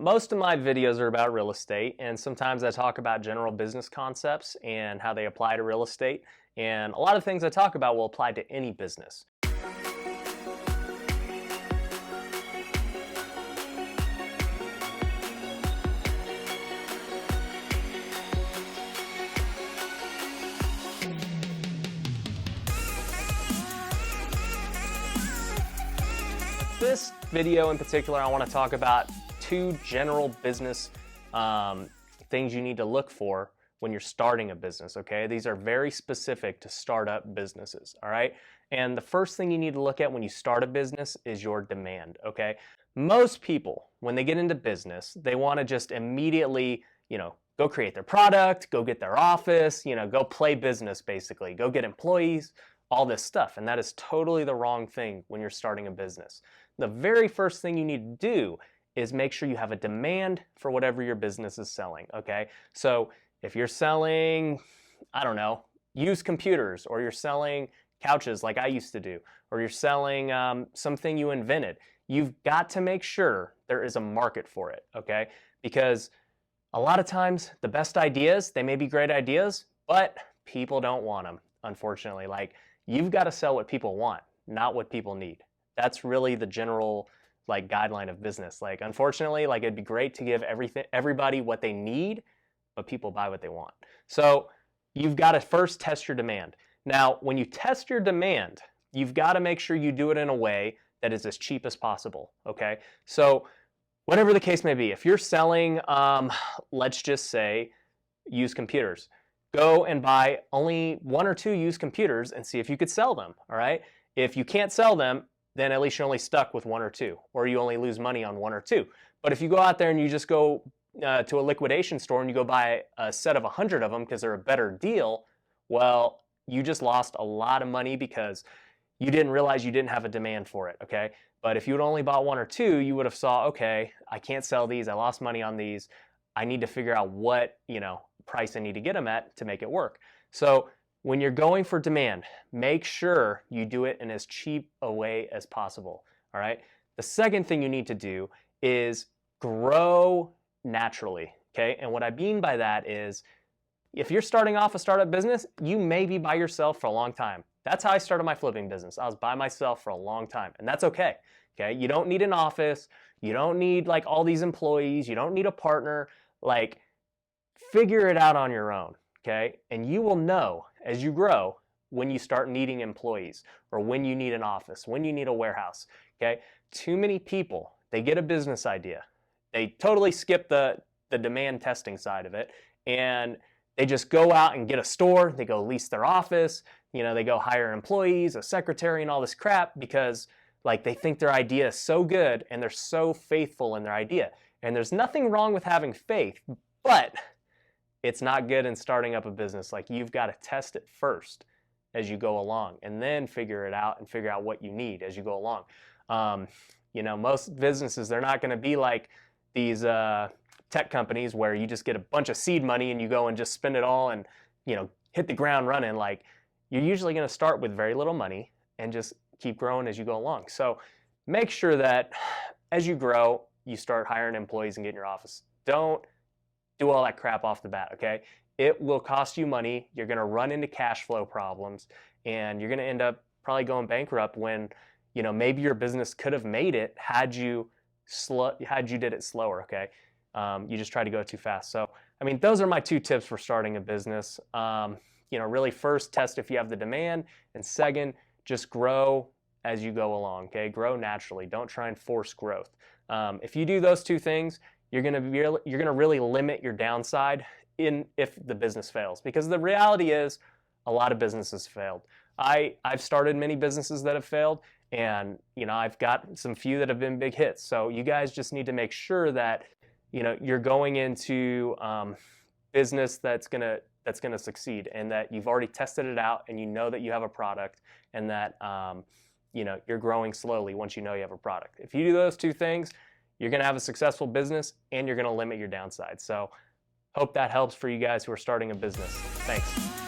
Most of my videos are about real estate, and sometimes I talk about general business concepts and how they apply to real estate. And a lot of things I talk about will apply to any business. This video in particular, I want to talk about two general business things you need to look for when you're starting a business, okay? These are very specific to startup businesses, all right? And the first thing you need to look at when you start a business is your demand, okay? Most people, when they get into business, they want to just immediately, go create their product, go get their office, go play business basically, go get employees, all this stuff. And that is totally the wrong thing when you're starting a business. The very first thing you need to do is make sure you have a demand for whatever your business is selling, okay? So if you're selling, I don't know, used computers, or you're selling couches like I used to do, or you're selling something you invented, you've got to make sure there is a market for it, okay? Because a lot of times the best ideas, they may be great ideas, but people don't want them, unfortunately. Like, you've got to sell what people want, not what people need. That's really the general guideline of business. Unfortunately, it'd be great to give everybody what they need, but people buy what they want. So you've got to first test your demand. Now, when you test your demand, you've got to make sure you do it in a way that is as cheap as possible, okay? So whatever the case may be, if you're selling, let's just say, used computers, go and buy only 1 or 2 used computers and see if you could sell them, all right? If you can't sell them, then at least you're only stuck with 1 or 2, or you only lose money on 1 or 2. But if you go out there and you just go to a liquidation store and you go buy a set of 100 of them because they're a better deal, well, you just lost a lot of money because you didn't realize you didn't have a demand for it, okay? But if you had only bought 1 or 2, you would have saw, okay, I can't sell these, I lost money on these, I need to figure out what, price I need to get them at to make it work. So when you're going for demand, make sure you do it in as cheap a way as possible, all right? The second thing you need to do is grow naturally, okay? And what I mean by that is, if you're starting off a startup business, you may be by yourself for a long time. That's how I started my flipping business. I was by myself for a long time, and that's okay, okay? You don't need an office. You don't need all these employees. You don't need a partner. Figure it out on your own, okay? And you will know as you grow when you start needing employees, or when you need an office, when you need a warehouse, okay? Too many people, they get a business idea. They totally skip the demand testing side of it, and they just go out and get a store. They go lease their office. They go hire employees, a secretary, and all this crap because they think their idea is so good and they're so faithful in their idea. And there's nothing wrong with having faith, but it's not good in starting up a business. You've got to test it first as you go along, and then figure it out and figure out what you need as you go along. Most businesses, they're not going to be like these tech companies where you just get a bunch of seed money and you go and just spend it all and, hit the ground running. You're usually going to start with very little money and just keep growing as you go along. So make sure that as you grow, you start hiring employees and getting your office. Don't do all that crap off the bat, okay? It will cost you money. You're going to run into cash flow problems, and you're going to end up probably going bankrupt when, maybe your business could have made it had you did it slower, okay? You just try to go too fast. So, those are my 2 tips for starting a business. Really first, test if you have the demand, and second, just grow as you go along, okay? Grow naturally. Don't try and force growth. If you do those 2 things, you're going to really limit your downside if the business fails, because the reality is a lot of businesses failed. I've started many businesses that have failed, and I've got some few that have been big hits. So you guys just need to make sure that you're going into business that's gonna succeed, and that you've already tested it out, and that you have a product, and that you're growing slowly once you have a product. If you do those 2 things, you're going to have a successful business, and you're going to limit your downside. So hope that helps for you guys who are starting a business. Thanks.